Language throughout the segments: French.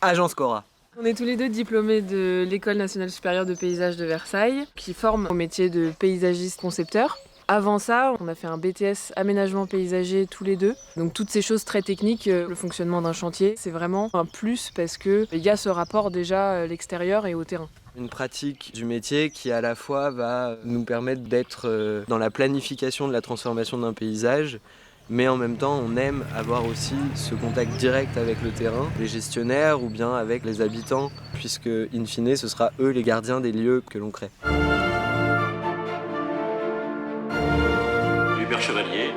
Agence Cora. On est tous les deux diplômés de l'École nationale supérieure de paysage de Versailles, qui forme au métier de paysagiste concepteur. Avant ça, on a fait un BTS aménagement paysager tous les deux. Donc toutes ces choses très techniques, le fonctionnement d'un chantier, c'est vraiment un plus parce qu'il y a ce rapport déjà à l'extérieur et au terrain. Une pratique du métier qui à la fois va nous permettre d'être dans la planification de la transformation d'un paysage, mais en même temps on aime avoir aussi ce contact direct avec le terrain, les gestionnaires ou bien avec les habitants, puisque in fine ce sera eux les gardiens des lieux que l'on crée. Hubert Chevalier.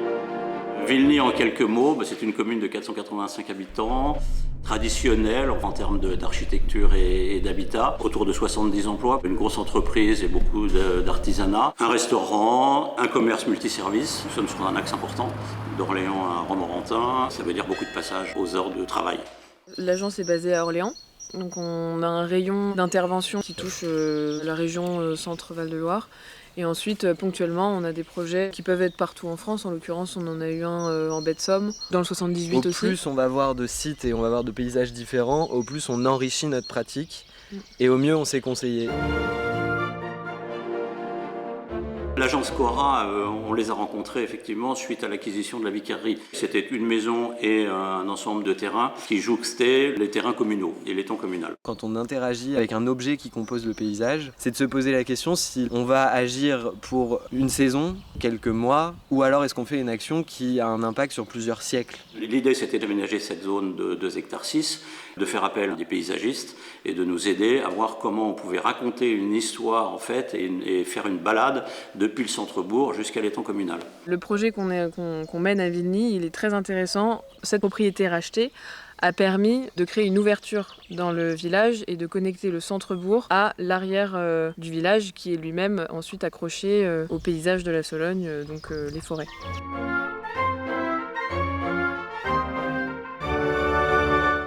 Vilny en quelques mots, c'est une commune de 485 habitants, traditionnelle en termes d'architecture et d'habitat, autour de 70 emplois, une grosse entreprise et beaucoup d'artisanat, un restaurant, un commerce multiservice. Nous sommes sur un axe important, d'Orléans à Romorantin, ça veut dire beaucoup de passages aux heures de travail. L'agence est basée à Orléans. Donc on a un rayon d'intervention qui touche la région Centre-Val de Loire. Et ensuite, ponctuellement, on a des projets qui peuvent être partout en France. En l'occurrence, on en a eu un en baie de Somme, dans le 78 aussi. Au plus on va voir de sites et on va voir de paysages différents, au plus on enrichit notre pratique et au mieux on sait conseiller. L'agence Cora, on les a rencontrés effectivement suite à l'acquisition de la Vicarerie. C'était une maison et un ensemble de terrains qui jouxtaient les terrains communaux et l'étang communal. Quand on interagit avec un objet qui compose le paysage, c'est de se poser la question si on va agir pour une saison, quelques mois, ou alors est-ce qu'on fait une action qui a un impact sur plusieurs siècles. L'idée c'était d'aménager cette zone de 2,6 hectares, de faire appel à des paysagistes et de nous aider à voir comment on pouvait raconter une histoire en fait et faire une balade depuis le centre-bourg jusqu'à l'étang communal. Le projet qu'on mène à Vilny, il est très intéressant. Cette propriété rachetée a permis de créer une ouverture dans le village et de connecter le centre-bourg à l'arrière du village qui est lui-même ensuite accroché au paysage de la Sologne, donc les forêts.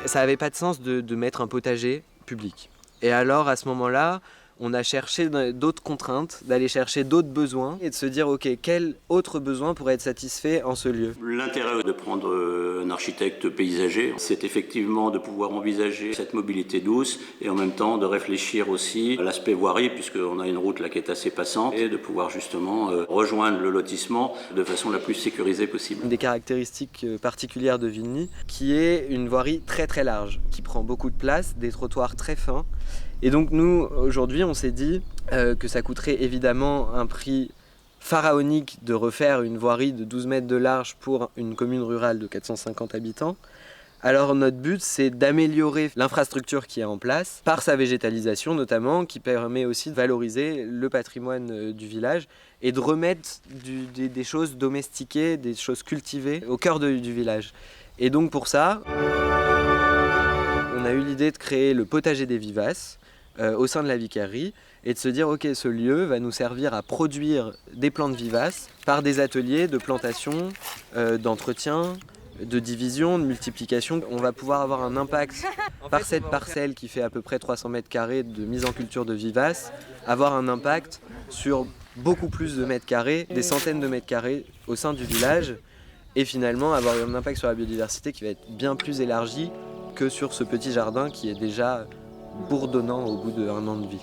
Ça n'avait pas de sens de mettre un potager public. Et alors à ce moment-là, on a cherché d'autres contraintes, d'aller chercher d'autres besoins et de se dire ok, quel autre besoin pourrait être satisfait en ce lieu. L'intérêt de prendre un architecte paysager, c'est effectivement de pouvoir envisager cette mobilité douce et en même temps de réfléchir aussi à l'aspect voirie puisqu'on a une route là qui est assez passante et de pouvoir justement rejoindre le lotissement de façon la plus sécurisée possible. Une des caractéristiques particulières de Vilny qui est une voirie très très large, qui prend beaucoup de place, des trottoirs très fins. Et donc nous, aujourd'hui, on s'est dit que ça coûterait évidemment un prix pharaonique de refaire une voirie de 12 mètres de large pour une commune rurale de 450 habitants. Alors notre but, c'est d'améliorer l'infrastructure qui est en place, par sa végétalisation notamment, qui permet aussi de valoriser le patrimoine du village et de remettre des choses domestiquées, des choses cultivées au cœur du village. Et donc pour ça, on a eu l'idée de créer le potager des vivaces, au sein de la Vicarerie et de se dire ok, ce lieu va nous servir à produire des plantes vivaces par des ateliers de plantation, d'entretien, de division, de multiplication. On va pouvoir avoir un impact par cette parcelle qui fait à peu près 300 mètres carrés de mise en culture de vivaces, avoir un impact sur beaucoup plus de mètres carrés, des centaines de mètres carrés au sein du village et finalement avoir un impact sur la biodiversité qui va être bien plus élargi que sur ce petit jardin qui est déjà bourdonnant au bout d'1 an de vie.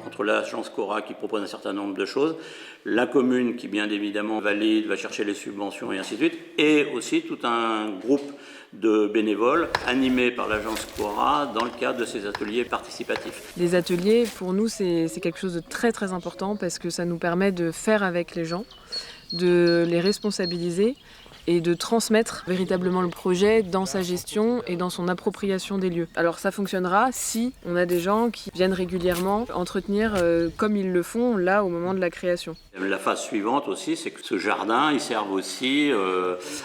Entre l'agence Cora qui propose un certain nombre de choses, la commune qui bien évidemment valide, va chercher les subventions et ainsi de suite, et aussi tout un groupe de bénévoles animés par l'agence Cora dans le cadre de ces ateliers participatifs. Les ateliers, pour nous, c'est quelque chose de très très important parce que ça nous permet de faire avec les gens, de les responsabiliser et de transmettre véritablement le projet dans sa gestion et dans son appropriation des lieux. Alors ça fonctionnera si on a des gens qui viennent régulièrement entretenir comme ils le font là au moment de la création. La phase suivante aussi, c'est que ce jardin, il serve aussi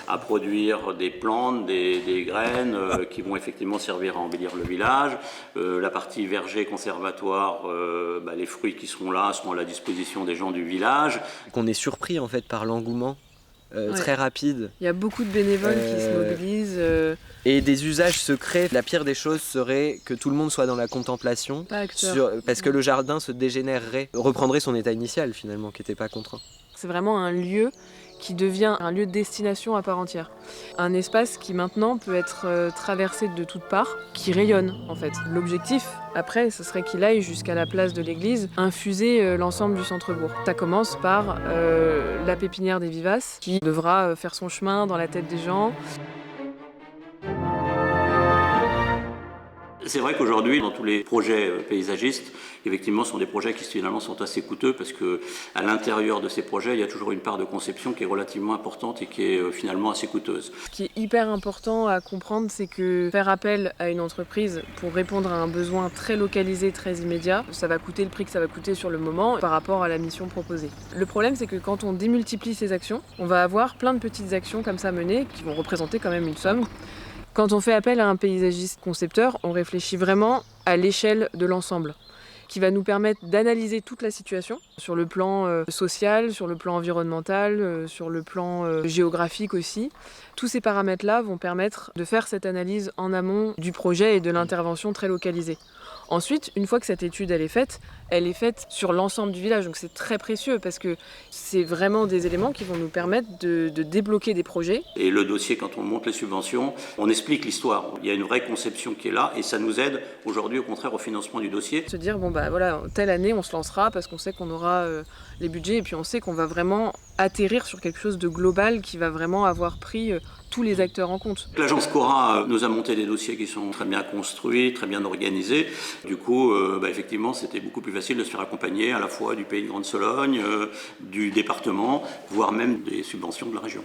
à produire des plantes, des graines qui vont effectivement servir à embellir le village. La partie verger conservatoire, les fruits qui seront là seront à la disposition des gens du village. Qu'on est surpris en fait par l'engouement. Très rapide. Il y a beaucoup de bénévoles qui se mobilisent. Et des usages secrets. La pire des choses serait que tout le monde soit dans la contemplation. Parce que le jardin se dégénérerait, reprendrait son état initial finalement, qui n'était pas contraint. C'est vraiment un lieu qui devient un lieu de destination à part entière. Un espace qui maintenant peut être traversé de toutes parts, qui rayonne en fait. L'objectif, après, ce serait qu'il aille jusqu'à la place de l'église, infuser l'ensemble du centre-bourg. Ça commence par la pépinière des vivaces, qui devra faire son chemin dans la tête des gens. C'est vrai qu'aujourd'hui, dans tous les projets paysagistes, effectivement, ce sont des projets qui finalement sont assez coûteux parce qu'à l'intérieur de ces projets, il y a toujours une part de conception qui est relativement importante et qui est finalement assez coûteuse. Ce qui est hyper important à comprendre, c'est que faire appel à une entreprise pour répondre à un besoin très localisé, très immédiat, ça va coûter le prix que ça va coûter sur le moment par rapport à la mission proposée. Le problème, c'est que quand on démultiplie ces actions, on va avoir plein de petites actions comme ça menées qui vont représenter quand même une somme. Quand on fait appel à un paysagiste concepteur, on réfléchit vraiment à l'échelle de l'ensemble, qui va nous permettre d'analyser toute la situation, sur le plan social, sur le plan environnemental, sur le plan géographique aussi. Tous ces paramètres-là vont permettre de faire cette analyse en amont du projet et de l'intervention très localisée. Ensuite, une fois que cette étude elle est faite sur l'ensemble du village. Donc c'est très précieux parce que c'est vraiment des éléments qui vont nous permettre de débloquer des projets. Et le dossier, quand on monte les subventions, on explique l'histoire. Il y a une vraie conception qui est là et ça nous aide aujourd'hui au contraire au financement du dossier. Se dire, bon bah voilà, telle année on se lancera parce qu'on sait qu'on aura les budgets et puis on sait qu'on va vraiment atterrir sur quelque chose de global qui va vraiment avoir pris tous les acteurs en compte. L'agence Cora nous a monté des dossiers qui sont très bien construits, très bien organisés. Du coup, effectivement, c'était beaucoup plus facile de se faire accompagner à la fois du Pays de Grande-Sologne, du département, voire même des subventions de la région.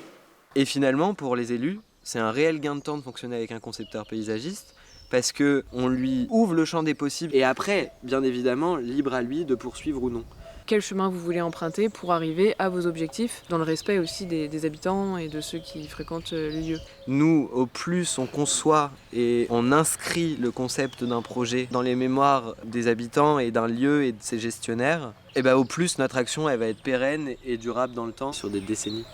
Et finalement, pour les élus, c'est un réel gain de temps de fonctionner avec un concepteur paysagiste parce qu'on lui ouvre le champ des possibles et après, bien évidemment, libre à lui de poursuivre ou non. Quel chemin vous voulez emprunter pour arriver à vos objectifs, dans le respect aussi des habitants et de ceux qui fréquentent le lieu. Nous, au plus on conçoit et on inscrit le concept d'un projet dans les mémoires des habitants et d'un lieu et de ses gestionnaires, et au plus notre action elle va être pérenne et durable dans le temps, sur des décennies.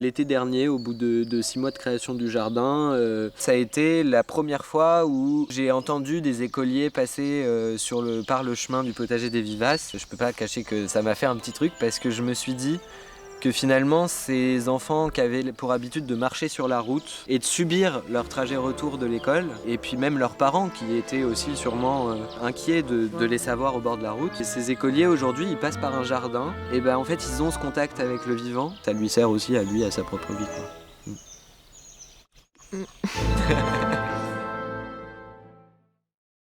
L'été dernier, au bout de 6 mois de création du jardin, ça a été la première fois où j'ai entendu des écoliers passer par le chemin du potager des vivaces. Je peux pas cacher que ça m'a fait un petit truc parce que je me suis dit que finalement ces enfants qui avaient pour habitude de marcher sur la route et de subir leur trajet retour de l'école, et puis même leurs parents qui étaient aussi sûrement inquiets de les savoir au bord de la route. Et ces écoliers aujourd'hui ils passent par un jardin et en fait ils ont ce contact avec le vivant. Ça lui sert aussi à lui, à sa propre vie, quoi.